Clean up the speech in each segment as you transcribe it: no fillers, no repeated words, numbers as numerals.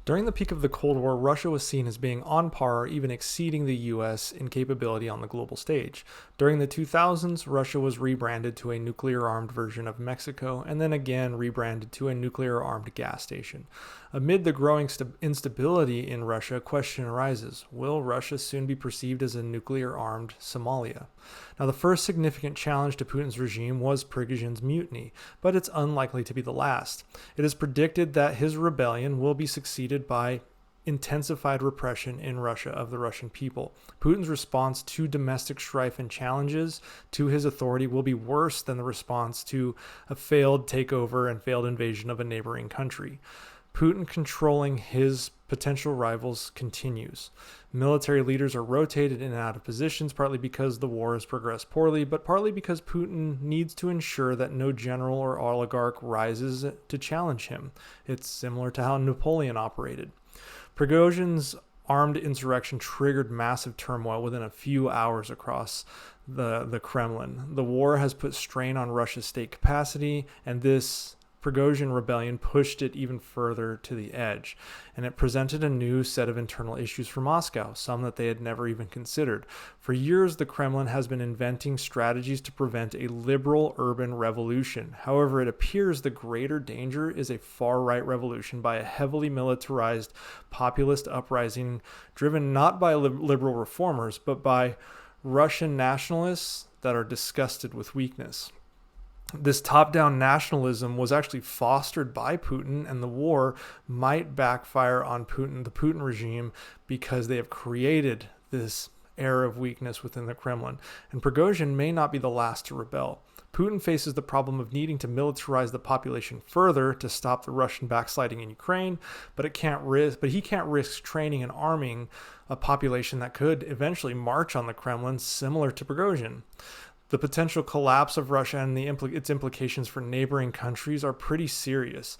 During the peak of the Cold War, Russia was seen as being on par or even exceeding the US in capability on the global stage. During the 2000s, Russia was rebranded to a nuclear-armed version of Mexico and then again rebranded to a nuclear-armed gas station. Amid the growing instability in Russia, a question arises: will Russia soon be perceived as a nuclear-armed Somalia? Now, the first significant challenge to Putin's regime was Prigozhin's mutiny, but it's unlikely to be the last. It is predicted that his rebellion will be succeeded by intensified repression in Russia of the Russian people. Putin's response to domestic strife and challenges to his authority will be worse than the response to a failed takeover and failed invasion of a neighboring country. Putin controlling his potential rivals continues. Military leaders are rotated in and out of positions, partly because the war has progressed poorly, but partly because Putin needs to ensure that no general or oligarch rises to challenge him. It's similar to how Napoleon operated. Prigozhin's armed insurrection triggered massive turmoil within a few hours across the Kremlin. The war has put strain on Russia's state capacity, and this Prigozhin rebellion pushed it even further to the edge, and it presented a new set of internal issues for Moscow, some that they had never even considered. For years, the Kremlin has been inventing strategies to prevent a liberal urban revolution. However, it appears the greater danger is a far-right revolution by a heavily militarized populist uprising driven not by liberal reformers, but by Russian nationalists that are disgusted with weakness. This top-down nationalism was actually fostered by Putin, and the war might backfire on the Putin regime, because they have created this air of weakness within the Kremlin. And Prigozhin may not be the last to rebel. Putin faces the problem of needing to militarize the population further to stop the Russian backsliding in Ukraine, but he can't risk training and arming a population that could eventually march on the Kremlin, similar to Prigozhin. The potential collapse of Russia and its implications for neighboring countries are pretty serious.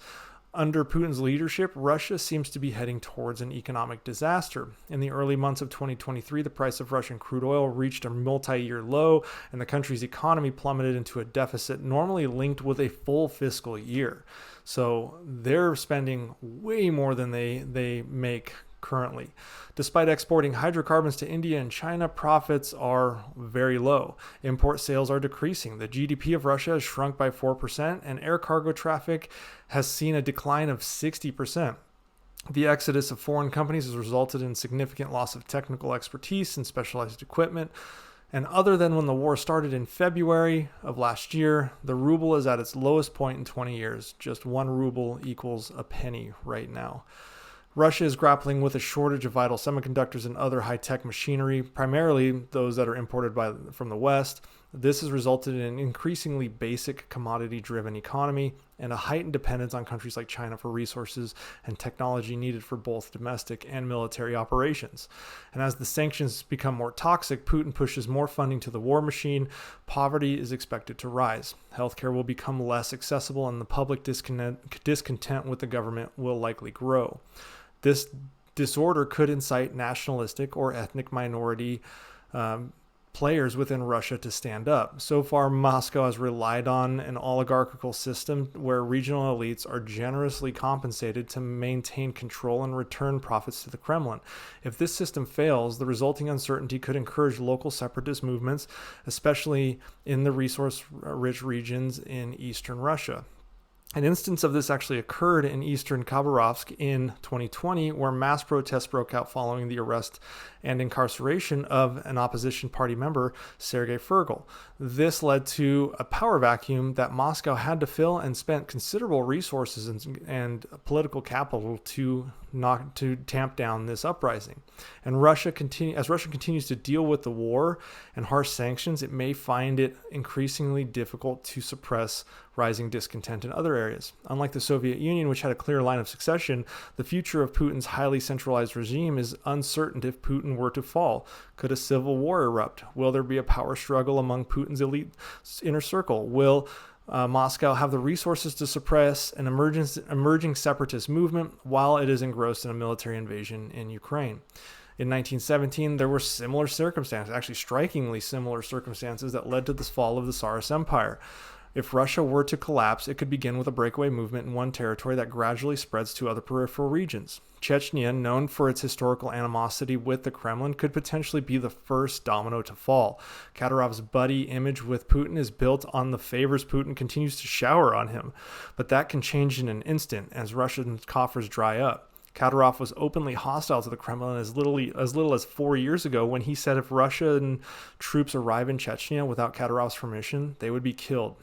Under Putin's leadership, Russia seems to be heading towards an economic disaster. In the early months of 2023, the price of Russian crude oil reached a multi-year low, and the country's economy plummeted into a deficit normally linked with a full fiscal year. So they're spending way more than they make currently. Despite exporting hydrocarbons to India and China, profits are very low. Import sales are decreasing. The GDP of Russia has shrunk by 4%, and air cargo traffic has seen a decline of 60%. The exodus of foreign companies has resulted in significant loss of technical expertise and specialized equipment. And other than when the war started in February of last year, the ruble is at its lowest point in 20 years. Just 1 ruble equals a penny right now. Russia is grappling with a shortage of vital semiconductors and other high-tech machinery, primarily those that are imported from the West. This has resulted in an increasingly basic commodity-driven economy and a heightened dependence on countries like China for resources and technology needed for both domestic and military operations. And as the sanctions become more toxic, Putin pushes more funding to the war machine. Poverty is expected to rise. Healthcare will become less accessible, and the public discontent with the government will likely grow. This disorder could incite nationalistic or ethnic minority players within Russia to stand up. So far, Moscow has relied on an oligarchical system where regional elites are generously compensated to maintain control and return profits to the Kremlin. If this system fails, the resulting uncertainty could encourage local separatist movements, especially in the resource-rich regions in eastern Russia. An instance of this actually occurred in eastern Khabarovsk in 2020, where mass protests broke out following the arrest and incarceration of an opposition party member, Sergei Fragile. This led to a power vacuum that Moscow had to fill, and spent considerable resources and political capital to tamp down this uprising. And as Russia continues to deal with the war and harsh sanctions, it may find it increasingly difficult to suppress rising discontent in other areas. Unlike the Soviet Union, which had a clear line of succession, the future of Putin's highly centralized regime is uncertain. If Putin were to fall, could a civil war erupt? Will there be a power struggle among Putin's elite inner circle? Will Moscow have the resources to suppress an emerging separatist movement while it is engrossed in a military invasion in Ukraine? In 1917, there were similar circumstances, actually strikingly similar circumstances, that led to the fall of the Tsarist Empire. If Russia were to collapse, it could begin with a breakaway movement in one territory that gradually spreads to other peripheral regions. Chechnya, known for its historical animosity with the Kremlin, could potentially be the first domino to fall. Kadyrov's buddy image with Putin is built on the favors Putin continues to shower on him, but that can change in an instant as Russian coffers dry up. Kadyrov was openly hostile to the Kremlin as little as 4 years ago when he said if Russian troops arrive in Chechnya without Kadyrov's permission, they would be killed.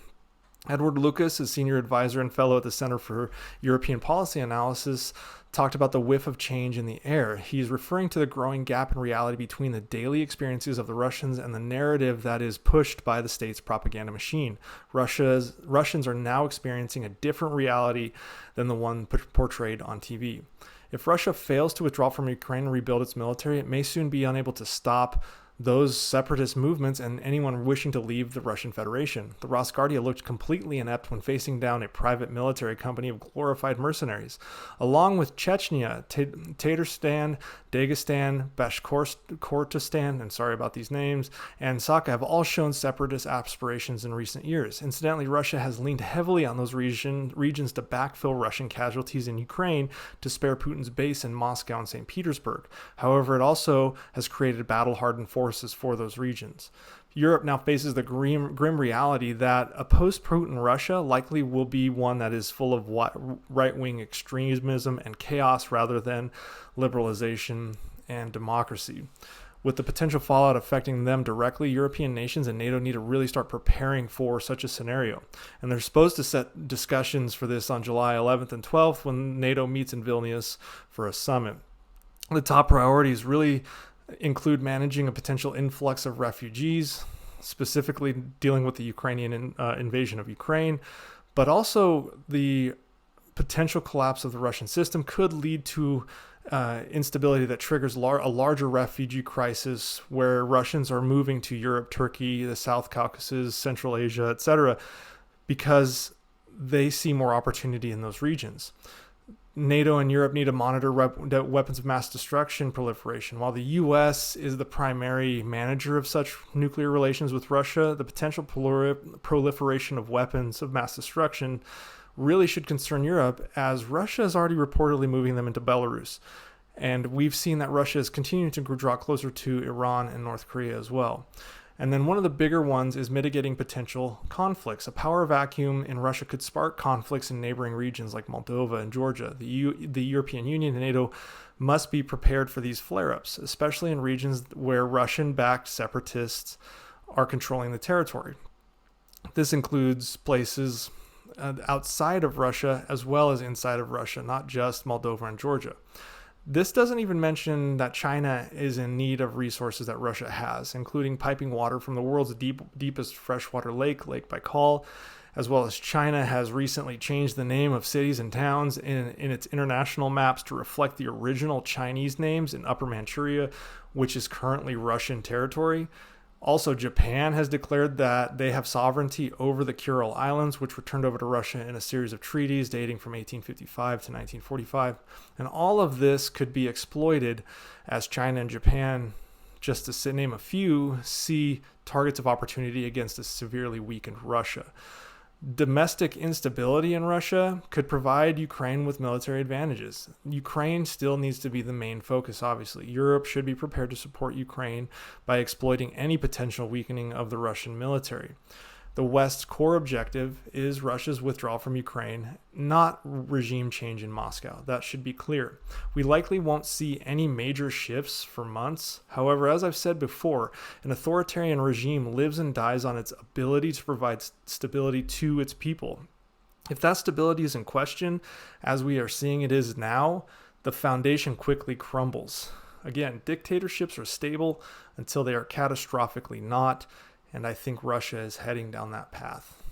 Edward Lucas, a senior advisor and fellow at the Center for European Policy Analysis, talked about the whiff of change in the air. He's referring to the growing gap in reality between the daily experiences of the Russians and the narrative that is pushed by the state's propaganda machine. Russians are now experiencing a different reality than the one portrayed on TV. If Russia fails to withdraw from Ukraine and rebuild its military, it may soon be unable to stop those separatist movements and anyone wishing to leave the Russian Federation. The Rosguardia looked completely inept when facing down a private military company of glorified mercenaries. Along with Chechnya, Tatarstan, Dagestan, Bashkortostan, and sorry about these names, and Sakha have all shown separatist aspirations in recent years. Incidentally, Russia has leaned heavily on those regions to backfill Russian casualties in Ukraine to spare Putin's base in Moscow and St. Petersburg. However, it also has created battle-hardened forces for those regions. Europe now faces the grim reality that a post-Putin Russia likely will be one that is full of right-wing extremism and chaos rather than liberalization and democracy. With the potential fallout affecting them directly, European nations and NATO need to really start preparing for such a scenario. And they're supposed to set discussions for this on July 11th and 12th when NATO meets in Vilnius for a summit. The top priorities really include managing a potential influx of refugees, specifically dealing with the Ukrainian invasion of Ukraine, but also the potential collapse of the Russian system could lead to instability that triggers a larger refugee crisis where Russians are moving to Europe, Turkey, the South Caucasus, Central Asia, etc., because they see more opportunity in those regions. NATO and Europe need to monitor weapons of mass destruction proliferation. While the U.S. is the primary manager of such nuclear relations with Russia, the potential proliferation of weapons of mass destruction really should concern Europe, as Russia is already reportedly moving them into Belarus. And we've seen that Russia is continuing to draw closer to Iran and North Korea as well. And then one of the bigger ones is mitigating potential conflicts. A power vacuum in Russia could spark conflicts in neighboring regions like Moldova and Georgia. The European Union and NATO must be prepared for these flare-ups, especially in regions where Russian-backed separatists are controlling the territory. This includes places outside of Russia as well as inside of Russia, not just Moldova and Georgia. This doesn't even mention that China is in need of resources that Russia has, including piping water from the world's deepest freshwater lake, Lake Baikal, as well as China has recently changed the name of cities and towns in its international maps to reflect the original Chinese names in Upper Manchuria, which is currently Russian territory. Also, Japan has declared that they have sovereignty over the Kuril Islands, which were turned over to Russia in a series of treaties dating from 1855 to 1945. And all of this could be exploited as China and Japan, just to name a few, see targets of opportunity against a severely weakened Russia. Domestic instability in Russia could provide Ukraine with military advantages. Ukraine still needs to be the main focus, obviously. Europe should be prepared to support Ukraine by exploiting any potential weakening of the Russian military. The West's core objective is Russia's withdrawal from Ukraine, not regime change in Moscow. That should be clear. We likely won't see any major shifts for months. However, as I've said before, an authoritarian regime lives and dies on its ability to provide stability to its people. If that stability is in question, as we are seeing it is now, the foundation quickly crumbles. Again, dictatorships are stable until they are catastrophically not. And I think Russia is heading down that path.